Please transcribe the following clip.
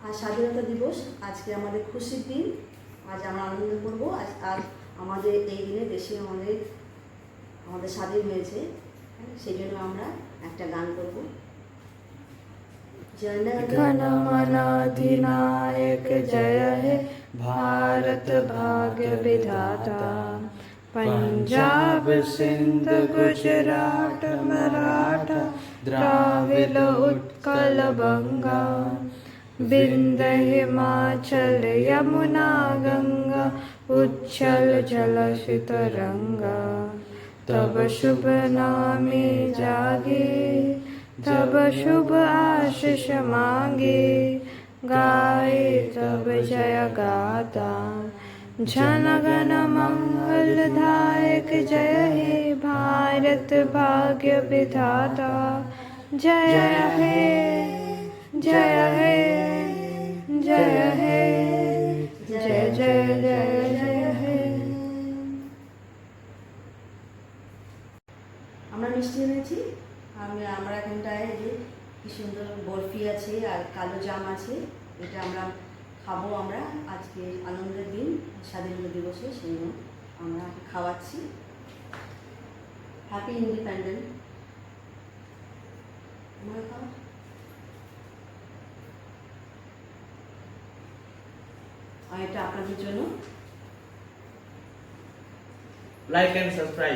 আজ স্বাধীনতা দিবস, আজকে আমাদের খুশির দিন। আজ আমরা আনন্দ করবো। আজ আমাদের এই দিনে দেশে আমাদের স্বাধীন হয়েছে, সেই জন্য আমরা একটা গান করবো। गण मन अधिनायक जय हे भारत भाग्य विधाता। पंजाब सिंध गुजरात मराठा द्राविड़ उत्कल बंगा। विंध्य हिमाचल यमुना गंगा उच्छल जलधि तरंगा। तब शुभ नामे जागे तब शुभ आशीष मांगे। गाए तब जय गाता जन गण मंगलदायक जय हे भारत भाग्य विधाता। जय हे जय हे जय हे जय जय जय जय हे। আমরা মিষ্টি এনেছি। আমরা এখানটায় যে কি সুন্দর বরফি আছে আর কালো জাম আছে, এটা আমরা খাবো। আমরা আজকে আনন্দের দিন, স্বাধীনতা দিবসে, সেই জন্য আমরা খাওয়াচ্ছি। Happy independent. আর এটা আপনাদের জন্য। Like and subscribe.